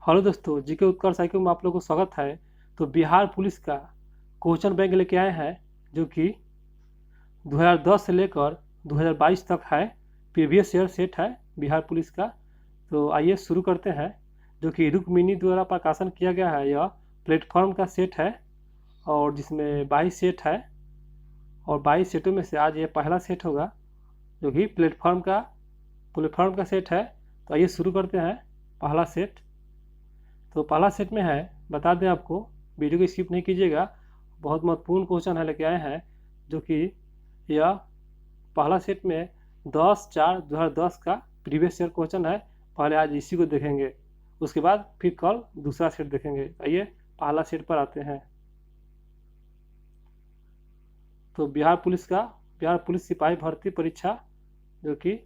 Hello दोस्तों, GK उत्कर्ष cycle में आप लोगों को स्वागत है। तो बिहार पुलिस का क्वेश्चन बैंक लेके आए हैं जो कि 2010 से लेकर 2022 तक है। प्रीवियस ईयर सेट है बिहार पुलिस का। तो आइए शुरू करते हैं। जो कि रुक्मिनी द्वारा प्रकाशन किया गया है, यह प्लेटफॉर्म का सेट है और जिसमें 22 सेट है और 22 सेटों में से आज ये पहला सेट होगा जो कि प्लेटफॉर्म का सेट है। तो आइए शुरू करते हैं पहला सेट। तो पहला सेट में है, बता दें आपको, वीडियो को स्किप नहीं कीजिएगा, बहुत महत्वपूर्ण क्वेश्चन है लेके आए हैं जो कि यह पहला सेट में 10/4/2010 का प्रीवियस ईयर क्वेश्चन है। पहले आज इसी को देखेंगे, उसके बाद फिर कल दूसरा सेट देखेंगे। आइए पहला सेट पर आते हैं। तो बिहार पुलिस सिपाही भर्ती परीक्षा जो कि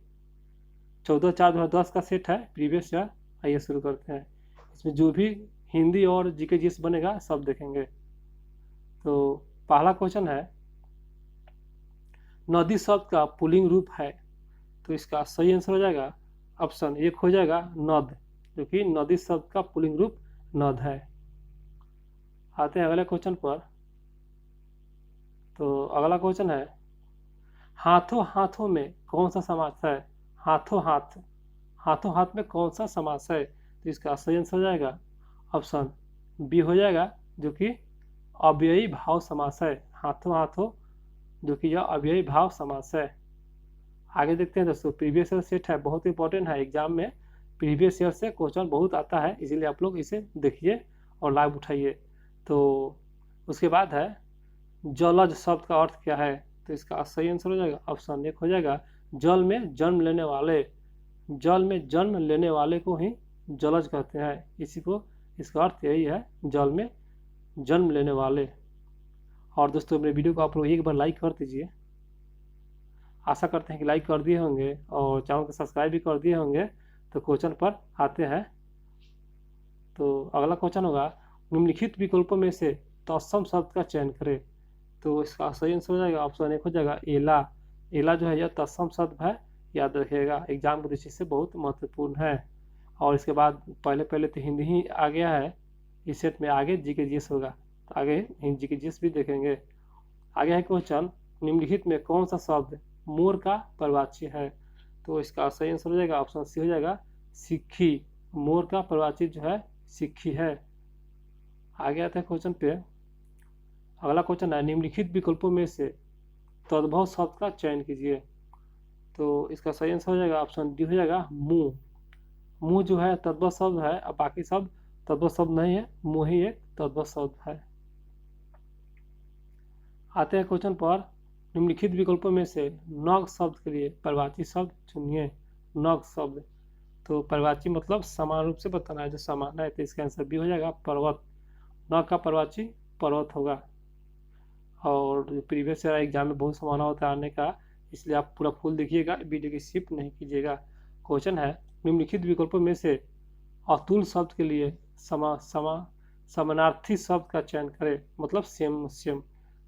14/4/2010 का सेट है प्रीवियस ईयर। आइए शुरू करते हैं। इसमें जो भी हिंदी और जीके जीएस बनेगा सब देखेंगे। तो पहला क्वेश्चन है, नदी शब्द का पुल्लिंग रूप है। तो इसका सही आंसर हो जाएगा ऑप्शन 1 हो जाएगा नद, जो कि नदी शब्द का पुल्लिंग रूप नद है। आते हैं अगले क्वेश्चन पर। तो अगला क्वेश्चन है, हाथों हाथों में कौन सा समास है। हाथों हाथ में कौन सा समास है। तो इसका सही आंसर हो जाएगा ऑप्शन बी हो जाएगा, जो कि अव्ययी भाव समास है। हाथों हाथों जो कि यह अव्ययी भाव समास है। आगे देखते हैं दोस्तों, प्रीवियस ईयर सेट है, बहुत इंपॉर्टेंट है। एग्जाम में प्रीवियस ईयर से क्वेश्चन बहुत आता है, इसीलिए आप लोग इसे देखिए और लाभ उठाइए। तो उसके बाद है, जलज शब्द का अर्थ क्या है। तो इसका सही आंसर हो जाएगा ऑप्शन 1 हो जाएगा, जल में जन्म लेने वाले को ही जलज कहते हैं। इसका अर्थ यही है, जल में जन्म लेने वाले। और दोस्तों मेरे वीडियो को आप लोग एक बार लाइक कर दीजिए। आशा करते हैं कि लाइक कर दिए होंगे और चैनल को सब्सक्राइब भी कर दिए होंगे। तो क्वेश्चन पर आते हैं। तो अगला क्वेश्चन होगा, निम्नलिखित विकल्पों में से तत्सम शब्द का चयन करें। तो इसका सही आंसर हो जाएगा ऑप्शन 1 हो जाएगा एला। एला जो है यह तत्सम शब्द है, याद रखिएगा, एग्जाम की दृष्टि से बहुत महत्वपूर्ण है। और इसके बाद पहले तो हिंदी ही आ गया है इस सेट में, आगे जीके जीएस होगा, तो आगे जीके जीएस भी देखेंगे। आगे है क्वेश्चन, निम्नलिखित में कौन सा शब्द मोर का पर्ववाची है। तो इसका सही आंसर हो जाएगा ऑप्शन सी हो जाएगा सिक्खी। मोर का पर्ववाची जो है सिक्खी है। आगे आते हैं क्वेश्चन पे। अगला क्वेश्चन है, निम्नलिखित विकल्पों में से तद्भव शब्द का चयन कीजिए। तो इसका सही आंसर हो जाएगा ऑप्शन डी हो जाएगा मुंह। मुंह जो है तद्भव शब्द है, अब बाकी सब तद्भव शब्द नहीं है, मुंह ही एक तद्भव शब्द है। आते हैं क्वेश्चन पर, निम्नलिखित विकल्पों में से नग शब्द के लिए पर्ववाची शब्द चुनिए। नग शब्द, तो पर्ववाची मतलब समान रूप से बताना है, जो समान है। तो इसका आंसर बी हो जाएगा पर्वत। नग का पर्ववाची पर्वत होगा। और प्रीवियस ईयर एग्जाम में बहुत संभावना होता है आने का, इसलिए आप पूरा फुल देखिएगा, वीडियो की स्किप नहीं कीजिएगा। क्वेश्चन है, निम्नलिखित विकल्पों में से अतुल शब्द के लिए समानार्थी शब्द का चयन करें, मतलब सेम।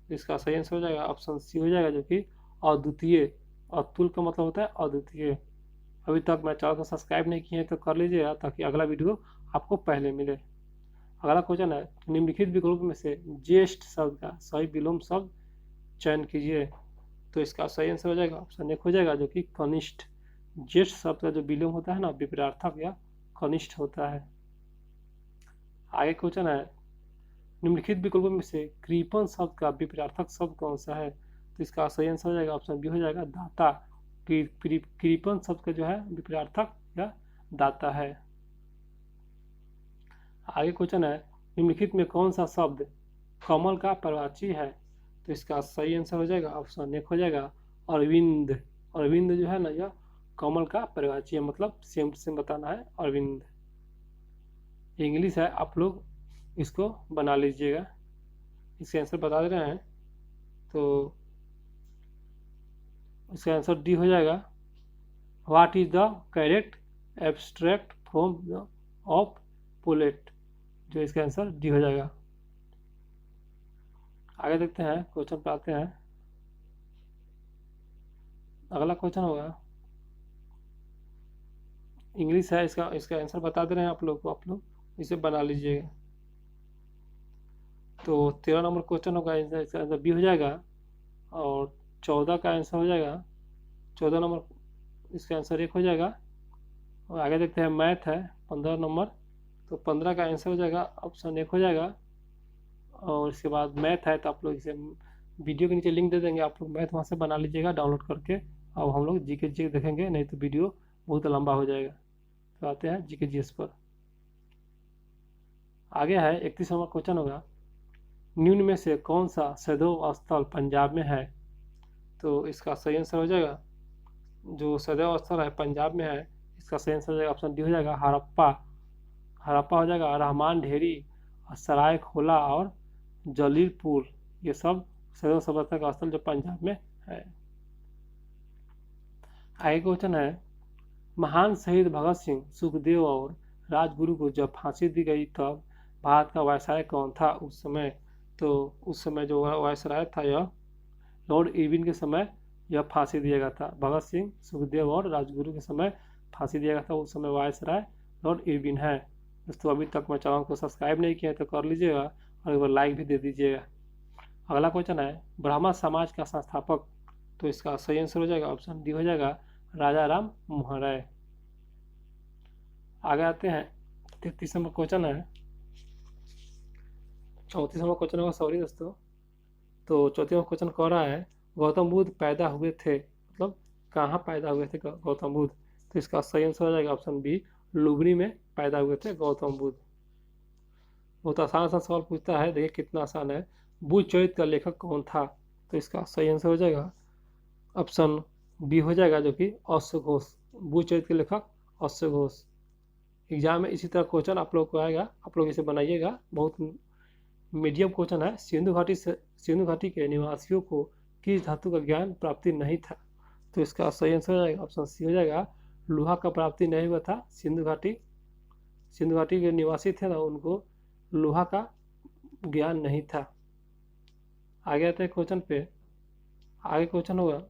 इसका सही आंसर हो जाएगा ऑप्शन सी हो जाएगा, जो कि अद्वितीय। अतुल का मतलब होता है अद्वितीय। अभी तक मैं चैनल को सब्सक्राइब नहीं किए हैं तो कर लीजिएगा, ताकि अगला वीडियो आपको पहले मिले। अगला क्वेश्चन है, निम्नलिखित विकल्प में से ज्येष्ठ शब्द का सही विलोम शब्द चयन कीजिए। तो इसका सही आंसर हो जाएगा ऑप्शन 1 हो जाएगा, जो कि कनिष्ठ। ज्येष्ठ शब्द का जो विलोम होता है ना, विपरीतार्थक या कनिष्ठ होता है। आगे क्वेश्चन है, निम्नलिखित विकल्पों में से कृपण शब्द का विपरीतार्थक शब्द कौन सा है। तो इसका सही आंसर हो जाएगा ऑप्शन बी हो जाएगा दाता। कृपण शब्द का जो है विपरीतार्थक या दाता है। आगे क्वेश्चन है, निम्नलिखित में कौन सा शब्द कमल का पर्ववाची है। तो इसका सही आंसर हो जाएगा ऑप्शन 1 हो जाएगा अरविंद। अरविंद जो है ना, यह कमल का पर्ववाची है, मतलब सेम बताना है अरविंद। इंग्लिश है, आप लोग इसको बना लीजिएगा। इसका आंसर बता दे रहे हैं। तो इसका आंसर डी हो जाएगा, what is the correct abstract form of pollute. जो इसका आंसर डी हो जाएगा। आगे देखते हैं, क्वेश्चन पे आते हैं। अगला क्वेश्चन होगा, इंग्लिश है, इसका आंसर बता दे रहे हैं आप लोग इसे बना लीजिएगा। तो 13 नंबर क्वेश्चन होगा, इसका आंसर बी हो जाएगा। और 14 का आंसर हो जाएगा, 14 नंबर इसका आंसर 1 हो जाएगा। और आगे देखते हैं मैथ है 15 नंबर, तो 15 का आंसर हो जाएगा ऑप्शन 1 हो जाएगा। और इसके बाद मैथ है, तो आप लोग इसे वीडियो के नीचे लिंक दे देंगे, आप लोग मैथ वहाँ से बना लीजिएगा डाउनलोड करके। अब हम लोग जी के जी देखेंगे, नहीं तो वीडियो बहुत लंबा हो जाएगा। तो आते हैं जी के जी एस पर। आगे है 31 नंबर क्वेश्चन होगा, निम्न में से कौन सा सदैव स्थल पंजाब में है? तो इसका सही आंसर हो जाएगा, जो सदैव स्थल है पंजाब में है, इसका सही आंसर हो जाएगा ऑप्शन डी हो जाएगा हड़प्पा। हड़प्पा हो जाएगा, रहमान ढेरी, सराय खोला और जलीलपुर, ये सब सदैव सभ्यता का स्थल जो पंजाब में है। आगे क्वेश्चन है, महान शहीद भगत सिंह, सुखदेव और राजगुरु को जब फांसी दी गई तब भारत का वायसराय कौन था उस समय? तो उस समय जो वायसराय था यह लॉर्ड इरविन के समय यह फांसी दिया गया था। भगत सिंह, सुखदेव और राजगुरु के समय फांसी दिया गया था, उस समय वायसराय लॉर्ड इरविन है। दोस्तों अभी तक मैं चैनल को सब्सक्राइब नहीं किया है तो कर लीजिएगा और एक बार लाइक भी दे दीजिएगा। अगला क्वेश्चन है, ब्राह्मण समाज का संस्थापक, तो इसका सही आंसर हो जाएगा ऑप्शन डी हो जाएगा राजा राम मोहन राय। आगे आते हैं 33 नंबर क्वेश्चन है, 34 नंबर क्वेश्चन होगा, सॉरी दोस्तों। तो 34 नंबर क्वेश्चन कह रहा है, गौतम बुद्ध पैदा हुए थे, मतलब कहाँ पैदा हुए थे गौतम बुद्ध? तो इसका सही आंसर हो जाएगा ऑप्शन बी, लुबनी में पैदा हुए थे गौतम बुद्ध। बहुत आसान सा सवाल पूछता है, देखिए कितना आसान है। बुद्ध चरित्र का लेखक कौन था? तो इसका सही आंसर हो जाएगा ऑप्शन बी हो जाएगा, जो कि अश्व घोष। बुद्ध चरित्र के लेखक अश्व घोष। एग्जाम में इसी तरह क्वेश्चन आप लोग को आएगा, आप लोग इसे बनाइएगा, बहुत मीडियम क्वेश्चन है। सिंधु घाटी के निवासियों को किस धातु का ज्ञान प्राप्ति नहीं था? तो इसका सही आंसर हो जाएगा ऑप्शन सी हो जाएगा, लोहा का प्राप्ति नहीं हुआ था। सिंधु घाटी के निवासी थे ना, उनको लोहा का ज्ञान नहीं था। आगे आते हैं क्वेश्चन पे। आगे क्वेश्चन होगा,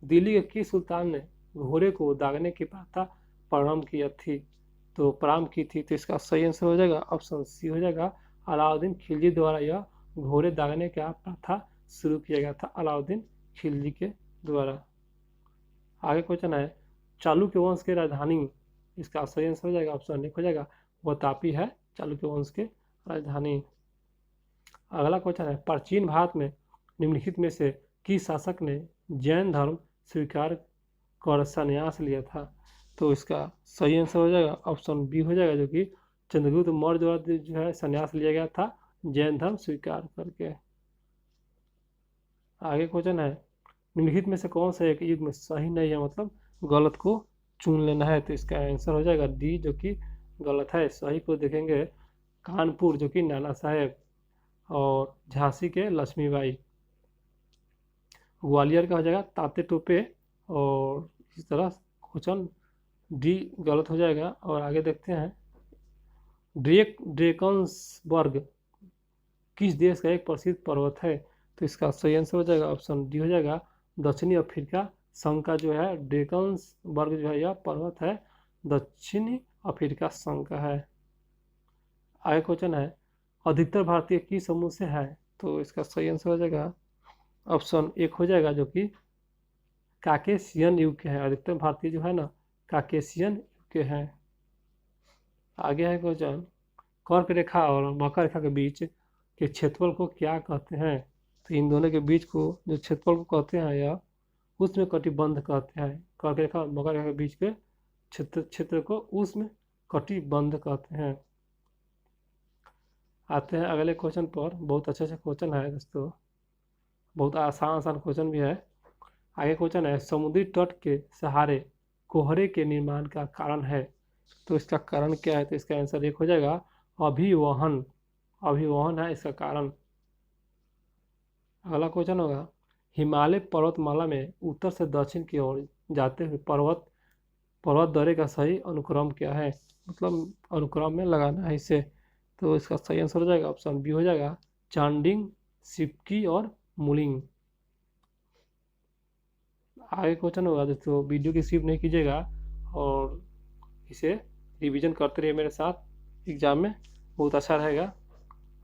दिल्ली के किस सुल्तान ने घोड़े को दागने की प्रथा प्रारंभ किया थी? तो प्रारंभ की थी, तो इसका सही आंसर हो जाएगा ऑप्शन सी हो जाएगा, अलाउद्दीन खिलजी द्वारा यह घोड़े दागने का प्रथा शुरू किया गया था, अलाउद्दीन खिलजी के द्वारा। आगे क्वेश्चन है, चालुक्य वंश की राजधानी, इसका सही आंसर हो जाएगा ऑप्शन एक हो जाएगा, वह तापी है चालुक्य वंश की राजधानी। अगला क्वेश्चन है, प्राचीन भारत में निम्नलिखित में से किस शासक ने जैन धर्म स्वीकार कर संन्यास लिया था? तो इसका सही आंसर हो जाएगा ऑप्शन बी हो जाएगा, जो कि चंद्रगुप्त मौर्य द्वारा जो है संन्यास लिया गया था जैन धर्म स्वीकार करके। आगे क्वेश्चन है, निम्नलिखित में से कौन सा एक युग में सही नहीं है, मतलब गलत को चुन लेना है? तो इसका आंसर हो जाएगा डी, जो कि गलत है। सही को देखेंगे, कानपुर जो कि नाना साहेब, और झांसी के लक्ष्मीबाई, ग्वालियर का हो जाएगा ताते टोपे, और इस तरह क्वेश्चन डी गलत हो जाएगा। और आगे देखते हैं, ड्रेकन्सबर्ग किस देश का एक प्रसिद्ध पर्वत है? तो इसका सही आंसर हो जाएगा ऑप्शन डी हो जाएगा, दक्षिणी अफ्रीका संघ का जो है ड्रेकन्सबर्ग जो है यह पर्वत है दक्षिणी अफ्रीका संघ का है। आगे क्वेश्चन है, अधिकतर भारतीय किस समूह से है? तो इसका सही आंसर हो जाएगा ऑप्शन एक हो जाएगा, जो कि काकेशियन युग के हैं। अधिकतर भारतीय जो है ना काकेशियन युग के हैं। आगे है क्वेश्चन, कर्क रेखा और मकर रेखा के बीच के क्षेत्रफल को क्या कहते हैं? तो इन दोनों के बीच को जो क्षेत्रफल को कहते हैं या उष्ण कटिबंध कहते हैं। कर्क रेखा और मकर रेखा के बीच के क्षेत्र को उष्ण कटिबंध कहते हैं। आते हैं अगले क्वेश्चन पर, बहुत अच्छे क्वेश्चन है दोस्तों, बहुत आसान क्वेश्चन भी है। आगे क्वेश्चन है, समुद्री तट के सहारे कोहरे के निर्माण का कारण है? तो इसका कारण क्या है? तो इसका आंसर एक हो जाएगा, अभिवहन है इसका कारण। अगला क्वेश्चन होगा, हिमालय पर्वतमाला में उत्तर से दक्षिण की ओर जाते हुए पर्वत दरे का सही अनुक्रम क्या है? मतलब अनुक्रम में लगाना है इसे। तो इसका सही आंसर हो जाएगा ऑप्शन बी हो जाएगा, चांडिंग, सिपकी और मुलिंग। आगे क्वेश्चन होगा दोस्तों, वीडियो की स्किप नहीं कीजिएगा और इसे रिवीजन करते रहिए मेरे साथ। एग्जाम में बहुत अच्छा रहेगा।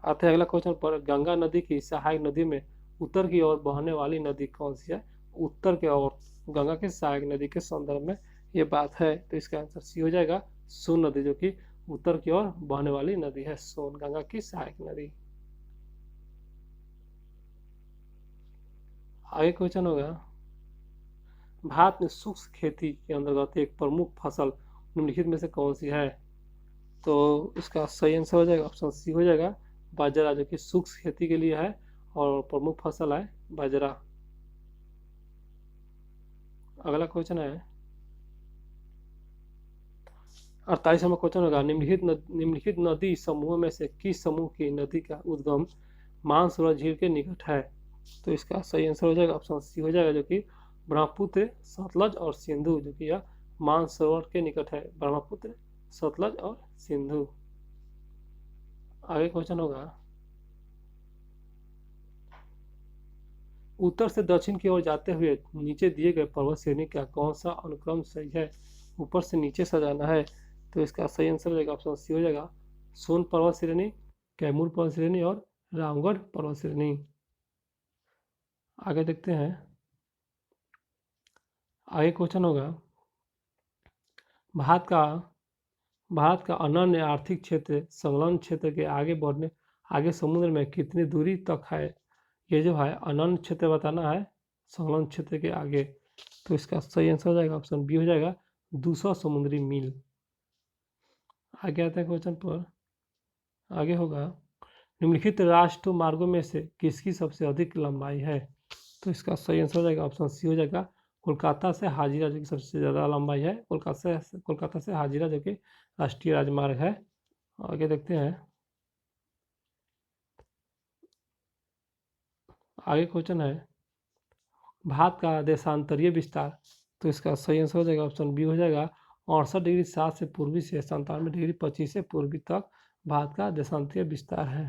आते हैं अगला क्वेश्चन पर, गंगा नदी की सहायक नदी में उत्तर की ओर बहने वाली नदी कौन सी है? उत्तर की ओर गंगा की सहायक नदी के संदर्भ में ये बात है, तो इसका आंसर सी हो जाएगा, सोन नदी, जो कि उत्तर की ओर बहने वाली नदी है, सोन, गंगा की सहायक नदी। आगे क्वेश्चन होगा, भारत में शुष्क खेती के अंतर्गत एक प्रमुख फसल निम्नलिखित में से कौन सी है? तो इसका सही आंसर हो जाएगा ऑप्शन सी हो जाएगा, बाजरा, जो कि शुष्क खेती के लिए है और प्रमुख फसल है बाजरा। अगला क्वेश्चन है 48वां क्वेश्चन होगा, निम्नलिखित नदी समूह में से किस समूह की नदी का उद्गम मानसरोवर झील के निकट है? तो इसका सही आंसर हो जाएगा ऑप्शन सी हो जाएगा, जो कि ब्रह्मपुत्र, सतलज और सिंधु, जो कि यह मानसरोवर के निकट है, ब्रह्मपुत्र, सतलज और सिंधु। आगे क्वेश्चन होगा, उत्तर से दक्षिण की ओर जाते हुए नीचे दिए गए पर्वत श्रेणी का कौन सा अनुक्रम सही है? ऊपर से नीचे सजाना है, तो इसका सही आंसर हो जाएगा ऑप्शन सी हो जाएगा, सोन पर्वत श्रेणी, कैमूर पर्वत श्रेणी और रामगढ़ पर्वत श्रेणी। आगे देखते हैं, आगे क्वेश्चन होगा, भारत का अनन्य आर्थिक क्षेत्र संलग्न क्षेत्र के आगे समुद्र में कितनी दूरी तक है? ये जो है अनन्य क्षेत्र बताना है संलग्न क्षेत्र के आगे, तो इसका सही आंसर हो जाएगा ऑप्शन बी हो जाएगा, 200 समुद्री मील। आगे आते हैं क्वेश्चन पर, आगे होगा, निम्नलिखित राष्ट्रीय मार्गों में से किसकी सबसे अधिक लंबाई है? तो इसका सही आंसर हो जाएगा ऑप्शन सी हो जाएगा, कोलकाता से हाजिरा, जो कि सबसे ज़्यादा लंबाई है, कोलकाता से हाजिरा, जो कि राष्ट्रीय राजमार्ग है। आगे देखते हैं, आगे क्वेश्चन है, भारत का देशांतरीय विस्तार, तो इसका सही आंसर हो जाएगा ऑप्शन बी हो जाएगा, 68°7 से पूर्वी से 97°25 से पूर्वी तक भारत का देशांतरीय विस्तार है।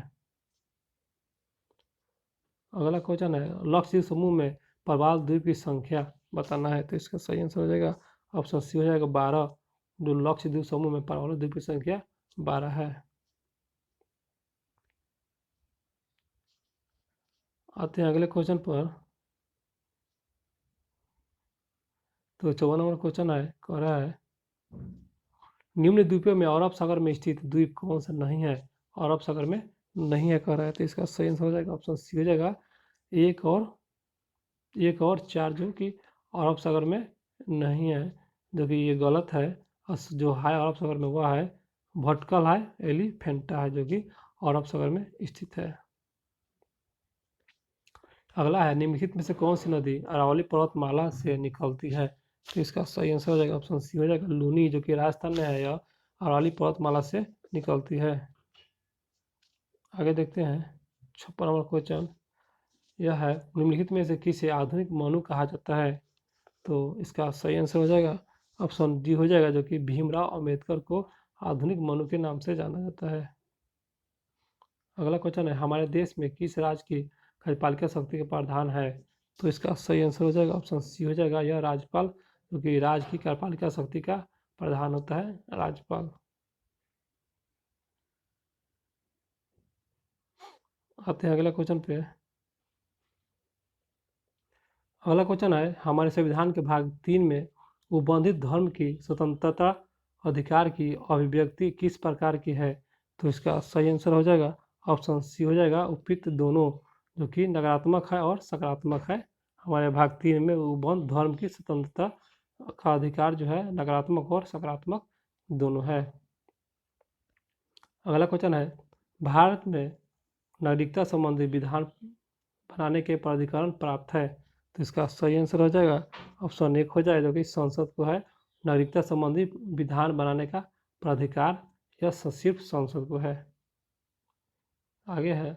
अगला क्वेश्चन है, लक्षद्वीप समूह में प्रवाल द्वीप की संख्या बताना है, तो इसका सही आंसर हो जाएगा ऑप्शन सी हो जाएगा 12, जो लक्षद्वीप समूह में प्रवाल द्वीप की संख्या 12 है। आते हैं अगले क्वेश्चन पर, तो 54 नंबर क्वेश्चन है, कह रहा है, निम्न द्वीपों में अरब सागर में स्थित द्वीप कौन सा नहीं है? अरब सागर में नहीं है कह रहा है, तो इसका सही आंसर हो जाएगा ऑप्शन सी हो जाएगा, एक और 4, जो कि अरब सागर में नहीं है, जो कि ये गलत है। जो है अरब सागर में वह है भटकल है, एलिफेंटा है, जो कि अरब सागर में स्थित है। अगला है, निम्नलिखित में से कौन सी नदी अरावली पर्वतमाला से निकलती है? तो इसका सही आंसर हो जाएगा ऑप्शन सी हो जाएगा, लूनी, जो कि राजस्थान में है, यह अरावली पर्वतमाला से निकलती है। आगे देखते हैं 56 नंबर क्वेश्चन, यह है, निम्नलिखित में से किसे आधुनिक मनु कहा जाता है? तो इसका सही आंसर हो जाएगा ऑप्शन डी हो जाएगा, जो कि भीमराव अंबेडकर को आधुनिक मनु के नाम से जाना जाता है। अगला क्वेश्चन है, हमारे देश में किस राज्य की कार्यपालिका शक्ति का प्रावधान है? तो इसका सही आंसर हो जाएगा ऑप्शन सी हो जाएगा, यह राज्यपाल, जो कि राज्य की कार्यपालिका शक्ति का प्रधान होता है राज्यपाल। आते हैं अगला क्वेश्चन पे। अगला क्वेश्चन है, हमारे संविधान के भाग 3 में उबंधित धर्म की स्वतंत्रता अधिकार की अभिव्यक्ति किस प्रकार की है? तो इसका सही आंसर हो जाएगा ऑप्शन सी हो जाएगा, उपयुक्त दोनों, जो कि नकारात्मक है और सकारात्मक है। हमारे भाग 3 में उबंध धर्म की स्वतंत्रता का अधिकार जो है नकारात्मक और सकारात्मक दोनों है। अगला क्वेश्चन है, भारत में नागरिकता संबंधी विधान बनाने के प्राधिकरण प्राप्त है? तो इसका सही आंसर हो जाएगा ऑप्शन 1 हो जाएगा, जो कि संसद को है नागरिकता संबंधी विधान बनाने का प्राधिकार, यह सिर्फ संसद को है। आगे है,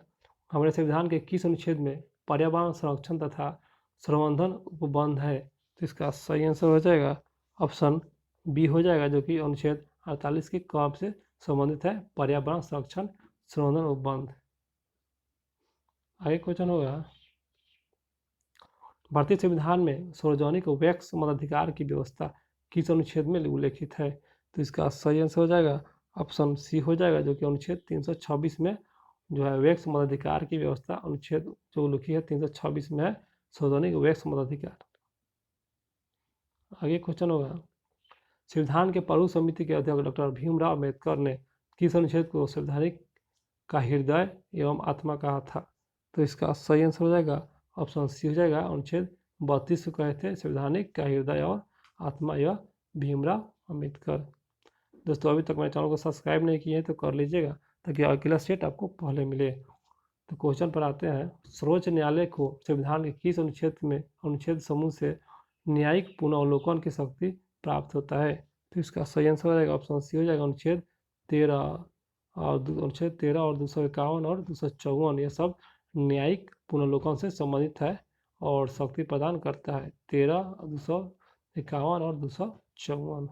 हमारे संविधान के किस अनुच्छेद में पर्यावरण संरक्षण तथा संवर्धन उपबंध है? तो इसका सही आंसर हो जाएगा ऑप्शन बी हो जाएगा, जो कि अनुच्छेद 48 के क से संबंधित है, पर्यावरण संरक्षण संवर्धन उपबंध। आगे क्वेश्चन होगा, भारतीय संविधान में सार्वजनिक व्यक्ति मताधिकार की व्यवस्था किस अनुच्छेद में उल्लेखित है? तो इसका सही आंसर हो जाएगा ऑप्शन सी हो जाएगा, जो कि अनुच्छेद 326 में जो है व्यक्ति मताधिकार की व्यवस्था अनुच्छेद जो लिखी है 326 में है, सार्वजनिक व्यक्ति मताधिकार। आगे क्वेश्चन होगा, संविधान के प्रारूप समिति के अध्यक्ष डॉक्टर भीमराव अम्बेडकर ने किस अनुच्छेद को संवैधानिक का हृदय एवं आत्मा कहा था? तो इसका सही आंसर हो जाएगा ऑप्शन सी हो जाएगा, अनुच्छेद 32 को कहे थे संवैधानिक का हृदय और आत्मा यह भीमराव अम्बेडकर। दोस्तों अभी तक मेरे चैनल को सब्सक्राइब नहीं किए हैं तो कर लीजिएगा ताकि अगला सेट आपको पहले मिले। तो क्वेश्चन पर आते हैं, सर्वोच्च न्यायालय को संविधान के किस अनुच्छेद समूह से न्यायिक पुनर्वलोकन की शक्ति प्राप्त होता है? तो इसका सही आंसर हो जाएगा ऑप्शन सी हो जाएगा, अनुच्छेद 13 और 251 और 254 ये सब न्यायिक पुनर्वलोकन से संबंधित है और शक्ति प्रदान करता है। 13, 251 और 254।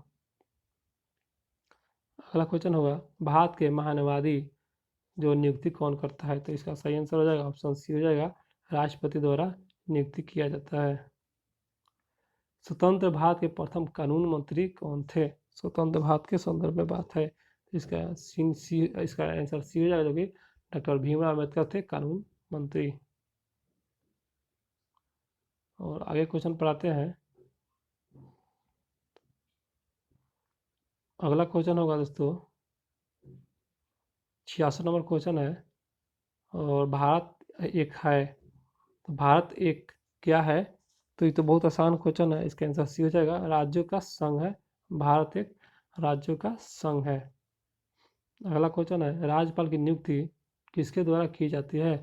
अगला क्वेश्चन होगा, भारत के महान्यायवादी जो नियुक्ति कौन करता है? तो इसका सही आंसर हो जाएगा ऑप्शन सी हो जाएगा, राष्ट्रपति द्वारा नियुक्ति किया जाता है। स्वतंत्र भारत के प्रथम कानून मंत्री कौन थे? स्वतंत्र भारत के संदर्भ में बात है, इसका आंसर सी हो जाएगा, जो कि डॉक्टर भीमराव अम्बेडकर थे कानून मंत्री। और आगे क्वेश्चन पर आते हैं, अगला क्वेश्चन होगा दोस्तों 66 नंबर क्वेश्चन है, और भारत एक है, तो भारत एक क्या है? तो ये तो बहुत आसान क्वेश्चन है, इसका आंसर सी हो जाएगा, राज्यों का संघ है। भारत एक राज्यों का संघ है। अगला क्वेश्चन है, राज्यपाल की नियुक्ति किसके द्वारा की जाती है?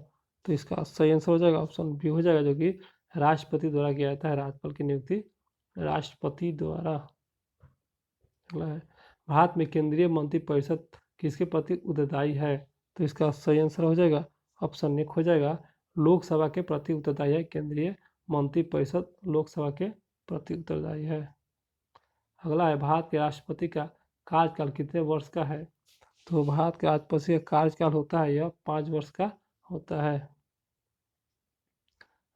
तो इसका सही आंसर हो जाएगा ऑप्शन बी हो जाएगा, जो कि राष्ट्रपति द्वारा किया जाता है। राज्यपाल की नियुक्ति राष्ट्रपति द्वारा। अगला है, भारत में केंद्रीय मंत्रिपरिषद किसके प्रति उत्तरदायी है? तो इसका सही आंसर हो जाएगा ऑप्शन एक हो जाएगा, लोकसभा के प्रति उत्तरदायी है। केंद्रीय मंत्रिपरिषद लोकसभा के प्रति उत्तरदायी है। अगला है, भारत के राष्ट्रपति का कार्यकाल कितने वर्ष का है? तो भारत के राष्ट्रपति का कार्यकाल होता है यह 5 वर्ष का होता है।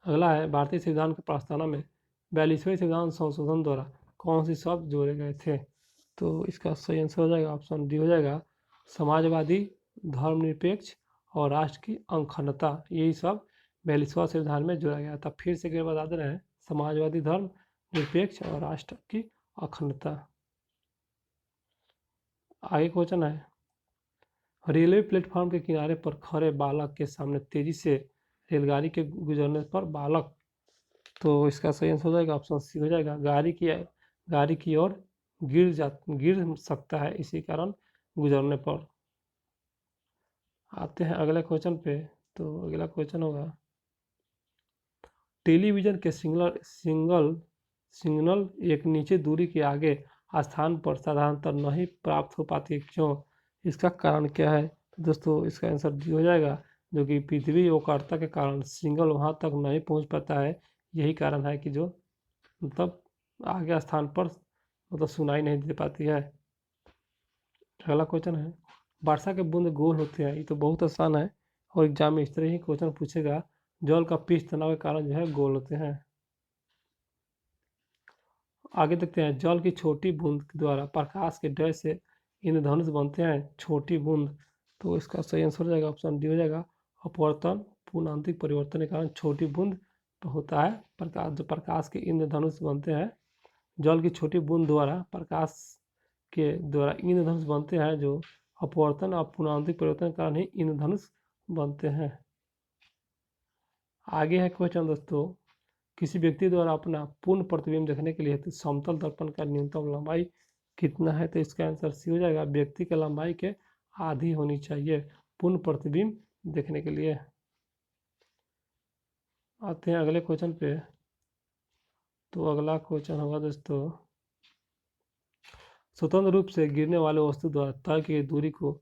अगला है, भारतीय संविधान की प्रस्तावना में 42वें संविधान संशोधन द्वारा कौन से शब्द जोड़े गए थे? तो इसका सही आंसर हो जाएगा ऑप्शन डी हो जाएगा, समाजवादी, धर्मनिरपेक्ष और राष्ट्र की अखंडता, यही सब 42वां संविधान में जोड़ा गया था। फिर से एक बार बता दे रहे हैं, समाजवादी, धर्मनिरपेक्ष और राष्ट्र की अखंडता। आगे क्वेश्चन है, रेलवे प्लेटफॉर्म के किनारे पर खड़े बालक के सामने तेजी से रेलगाड़ी के गुजरने पर बालक, तो इसका सही आंसर हो जाएगा ऑप्शन सी हो जाएगा, गाड़ी की ओर गिर सकता है इसी कारण गुजरने पर। आते हैं अगले क्वेश्चन पे। तो अगला क्वेश्चन होगा, टेलीविजन के सिग्नल एक निश्चित दूरी के आगे स्थान पर साधारणतः नहीं प्राप्त हो पाती, क्यों? इसका कारण क्या है? तो दोस्तों इसका आंसर डी हो जाएगा, जो कि पृथ्वी वक्रता के कारण सिग्नल वहां तक नहीं पहुंच पाता है। यही कारण है कि जो मतलब आगे स्थान पर मतलब सुनाई नहीं दे पाती है। अगला क्वेश्चन है, वर्षा के बूंद गोल होते हैं, ये तो बहुत आसान है और एग्जाम में इस तरह ही क्वेश्चन पूछेगा, जल का पृष्ठ तनाव के कारण जो है गोल होते हैं। आगे देखते हैं, जल की छोटी बूंद द्वारा प्रकाश के डय से इंद्रधनुष बनते हैं। छोटी बूंद, तो इसका सही आंसर हो जाएगा ऑप्शन डी हो जाएगा, अपवर्तन पूर्णांतिक परिवर्तन के कारण छोटी बूंद होता है प्रकाश, जो प्रकाश के इंद्रधनुष बनते हैं। जल की छोटी बूंद द्वारा प्रकाश के द्वारा इंद्रधनुष बनते हैं, जो अपवर्तन और पूर्णांतिक परिवर्तन के कारण ही इंद्रधनुष बनते हैं। आगे है क्वेश्चन दोस्तों, किसी व्यक्ति द्वारा अपना पूर्ण प्रतिबिंब देखने के लिए तो समतल दर्पण का न्यूनतम लंबाई कितना है? तो इसका आंसर सी हो जाएगा, व्यक्ति की लंबाई के आधी होनी चाहिए पूर्ण प्रतिबिंब देखने के लिए। आते हैं अगले क्वेश्चन पे। तो अगला क्वेश्चन होगा दोस्तों, स्वतंत्र रूप से गिरने वाले वस्तु द्वारा तय की दूरी को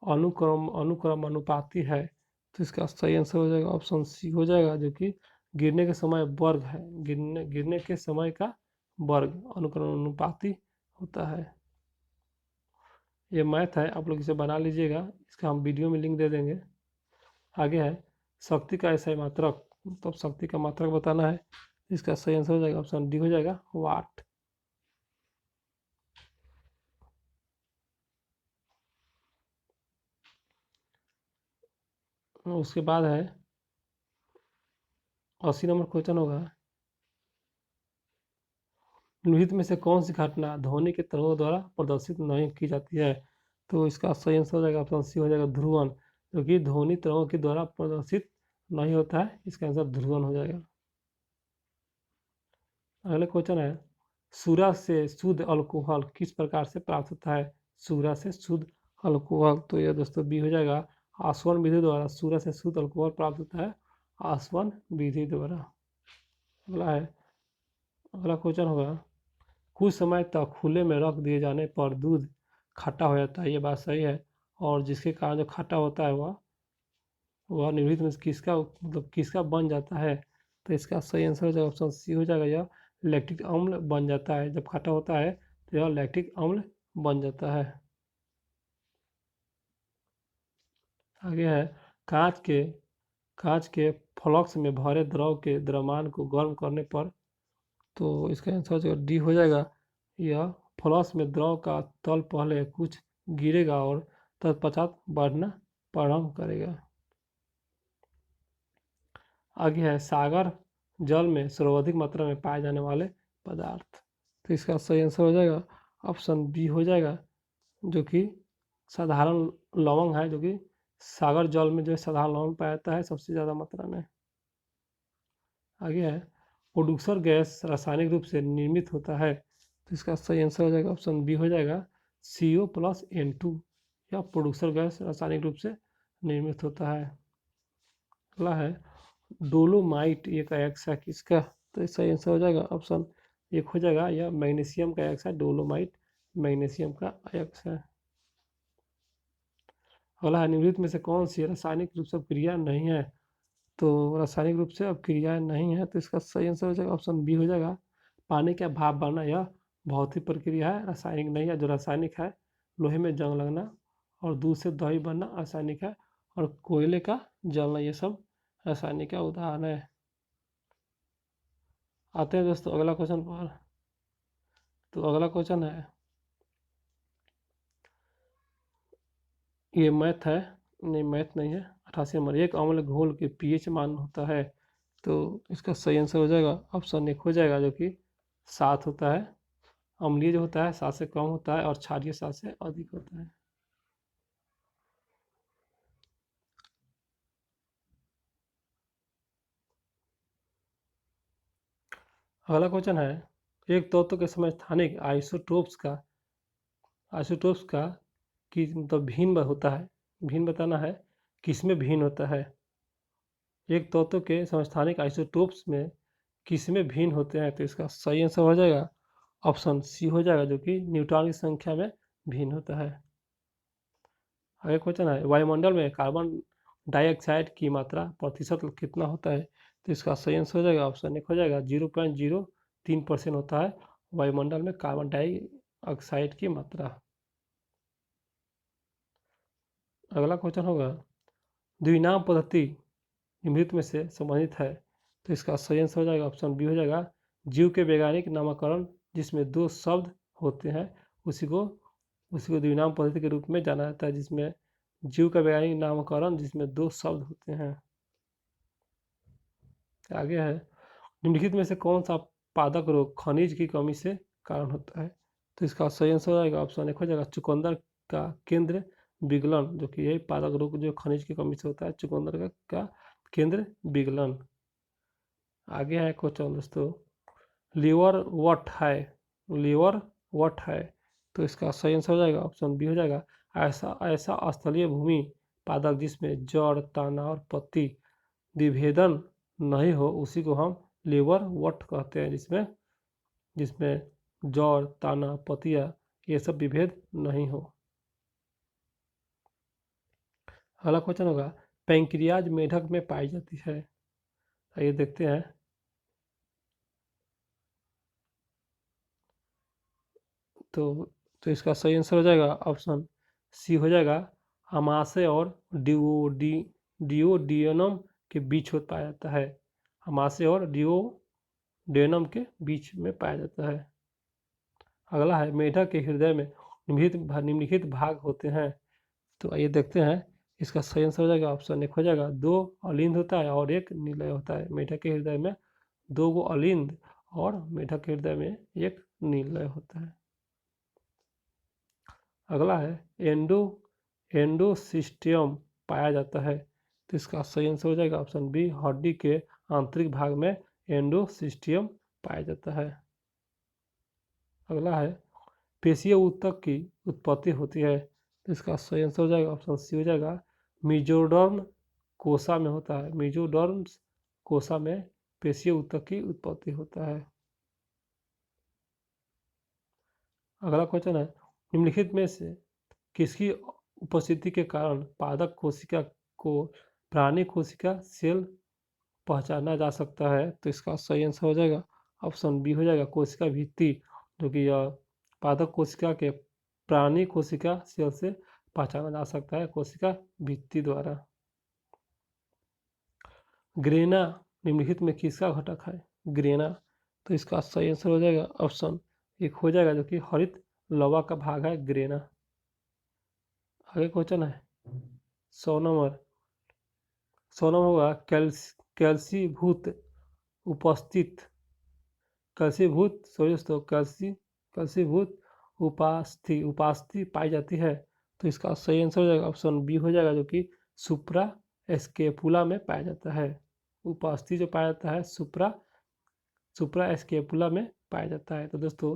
अनुक्रम अनुपाती है। तो इसका सही आंसर हो जाएगा ऑप्शन सी हो जाएगा, जो कि गिरने के समय वर्ग है। गिरने के समय का वर्ग अनुक्रम अनुपाती होता है। ये मैथ है, आप लोग इसे बना लीजिएगा, इसका हम वीडियो में लिंक दे देंगे। आगे है, शक्ति का ऐसा मात्रक, तो शक्ति का मात्रक बताना है। इसका सही आंसर हो जाएगा ऑप्शन डी हो जाएगा, वाट। उसके बाद है 80 नंबर क्वेश्चन होगा, निम्नलिखित में से कौन सी घटना ध्वनि के तरंगों द्वारा प्रदर्शित नहीं की जाती है। तो इसका सही आंसर हो जाएगा ऑप्शन सी हो जाएगा ध्रुवन, क्योंकि ध्वनि तरंगों के द्वारा प्रदर्शित नहीं होता है, इसका आंसर ध्रुवन हो जाएगा। अगला क्वेश्चन है, सूरा से शुद्ध अल्कोहल किस प्रकार से प्राप्त होता है। सूरा से शुद्ध अल्कोहल, तो यह दोस्तों बी हो जाएगा, आसवन विधि द्वारा सूरा से शुद्ध अल्कोहल प्राप्त होता है, आसवन विधि द्वारा। अगला क्वेश्चन होगा, कुछ समय तक खुले में रख दिए जाने पर दूध खट्टा हो जाता है, ये बात सही है। और जिसके कारण जो खट्टा होता है वह निम्नलिखित में किसका मतलब किसका बन जाता है। तो इसका सही आंसर हो जाएगा ऑप्शन सी हो जाएगा, यह लैक्टिक अम्ल बन जाता है। जब खट्टा होता है तो यह लैक्टिक अम्ल बन जाता है। आगे है, कांच के फ्लक्स में भरे द्रव के द्रव्यमान को गर्म करने पर, तो इसका आंसर जो डी हो जाएगा, यह फ्लक्स में द्रव का तल पहले कुछ गिरेगा और तत्पश्चात बढ़ना प्रारंभ करेगा। आगे है, सागर जल में सर्वाधिक मात्रा में पाए जाने वाले पदार्थ। तो इसका सही आंसर हो जाएगा ऑप्शन बी हो जाएगा, जो कि साधारण लवंग है, जो कि सागर जल में जो साधारण लवंग पाया जाता है सबसे ज़्यादा मात्रा में। आगे है, प्रोड्यूसर गैस रासायनिक रूप से निर्मित होता है। तो इसका सही आंसर हो जाएगा ऑप्शन बी हो जाएगा, CO+N2, यह प्रोड्यूसर गैस रासायनिक रूप से निर्मित होता है। अगला है, डोलोमाइट एक अयस्क है किसका। तो सही आंसर हो जाएगा ऑप्शन एक हो जाएगा, यह मैग्नीशियम का अयस्क है, डोलोमाइट मैग्नीशियम का अयस्क है। अगला है, निम्नलिखित में से कौन सी रासायनिक रूप से क्रिया नहीं है। तो रासायनिक रूप से अब क्रिया नहीं है, तो इसका सही आंसर हो जाएगा ऑप्शन बी हो जाएगा, पानी का भाप बनना, यह भौतिक प्रक्रिया है, रासायनिक नहीं है। जो रासायनिक है, लोहे में जंग लगना और दूध से दही बनना रासायनिक है, और कोयले का जलना ये सब रासायनिक का उदाहरण है। आते हैं दोस्तों अगला क्वेश्चन पर। तो अगला क्वेश्चन है, ये मैथ है, नहीं मैथ नहीं है, 88 नंबर, एक अम्ल घोल के pH मान होता है। तो इसका सही आंसर हो जाएगा ऑप्शन एक हो जाएगा, जो कि 7 होता है। अम्लीय जो होता है 7 से कम होता है और क्षारीय 7 से अधिक होता है। अगला क्वेश्चन है, एक तत्व के समस्थानिक आइसोटोप्स का कि मतलब भिन्न होता है, भिन्न बताना है, किसमें भिन्न होता है। एक तत्व के समस्थानिक आइसोटोप्स में किसमें भिन्न होते हैं। तो इसका सही आंसर हो जाएगा ऑप्शन सी हो जाएगा, जो कि न्यूट्रॉन की संख्या में भिन्न होता है। अगला क्वेश्चन है, वायुमंडल में कार्बन डाइऑक्साइड की मात्रा प्रतिशत कितना होता है। तो इसका सही आंसर हो जाएगा ऑप्शन एक हो जाएगा, 0.03% होता है वायुमंडल में कार्बन डाइऑक्साइड की मात्रा। अगला क्वेश्चन होगा, द्विनाम पद्धति निम्नलिखित में से संबंधित है। तो इसका सही आंसर हो जाएगा ऑप्शन बी हो जाएगा, जीव के वैज्ञानिक नामकरण जिसमें दो शब्द होते हैं उसी को द्विनाम पद्धति के रूप में जाना जाता है, जिसमें जीव का वैज्ञानिक नामकरण जिसमें दो शब्द होते हैं। आगे है, निम्नलिखित में से कौन सा पादक रोग खनिज की कमी से कारण होता है। तो इसका सही आंसर हो जाएगा ऑप्शन एक हो जाएगा, चुकंदर का केंद्र विगलन, जो कि यही पादक रोग जो खनिज की कमी से होता है, चुकंदर का केंद्र विगलन। आगे है क्वेश्चन दोस्तों, लीवर वट है। तो इसका सही आंसर हो जाएगा ऑप्शन बी हो जाएगा, ऐसा स्थलीय भूमि पादक जिसमें जड़ तना और पत्ती विभेदन नहीं हो उसी को हम लीवर वट कहते हैं, जिसमें जड़ तना पतिया ये सब विभेद नहीं हो। अगला क्वेश्चन होगा, पैंक्रियाज मेढक में पाई जाती है। आइए देखते हैं। तो इसका सही आंसर हो जाएगा ऑप्शन सी हो जाएगा, अमाशय और डिओडियनम के बीच पाया जाता है। अमाशय और डिओडियनम के बीच में पाया जाता है। अगला है, मेढक के हृदय में निम्नलिखित भाग होते हैं। तो आइए देखते हैं, इसका सही आंसर हो जाएगा ऑप्शन 1 हो जाएगा। 2 अलिंद होता है और 1 निलय होता है। मेढक के हृदय में 2 गो अलिंद और मेढक के हृदय में 1 निलय होता है। अगला है एंडोसिस्टियम पाया जाता है, तो इसका सही आंसर हो जाएगा ऑप्शन बी, हड्डी के आंतरिक भाग में एंडोसिस्टियम पाया जाता है। अगला है पेशीय ऊतक की उत्पत्ति होती है, तो इसका सही आंसर हो जाएगा ऑप्शन सी हो जाएगा, मेसोडर्म कोशा में होता है। मेसोडर्म कोशा में पेशीय ऊतक की उत्पत्ति होता है। अगला क्वेश्चन है निम्नलिखित में से किसकी उपस्थिति के कारण पादप कोशिका को प्राणी कोशिका सेल पहचाना जा सकता है, तो इसका सही आंसर हो जाएगा ऑप्शन बी हो जाएगा, कोशिका भित्ति, जो कि पादप कोशिका के प्राणी कोशिका सेल से पहचाना जा सकता है कोशिका भित्ति द्वारा। ग्रेना निम्नलिखित में किसका घटक है? ग्रेना, तो इसका सही आंसर हो जाएगा ऑप्शन 1 हो जाएगा, जो कि हरित लवा का भाग है ग्रेना। आगे क्वेश्चन है 100 नंबर होगा कैल्सीभूत उपस्थित कैल्सीभूत उपास्थि पाई जाती है, तो इसका सही आंसर हो जाएगा ऑप्शन बी हो जाएगा, जो कि सुप्रा एस्केपुला में पाया जाता है। उपास्थि जो पाया जाता है सुप्रा एस्केपुला में पाया जाता है। तो दोस्तों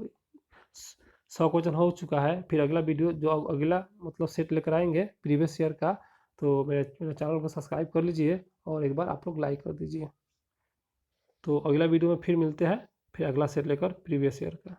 100 क्वेश्चन हो चुका है। फिर अगला वीडियो जो अगला मतलब सेट लेकर आएंगे प्रीवियस ईयर का, तो मेरे चैनल को सब्सक्राइब कर लीजिए और एक बार आप लोग लाइक कर दीजिए। तो अगला वीडियो में फिर मिलते हैं, फिर अगला सेट लेकर प्रीवियस ईयर का।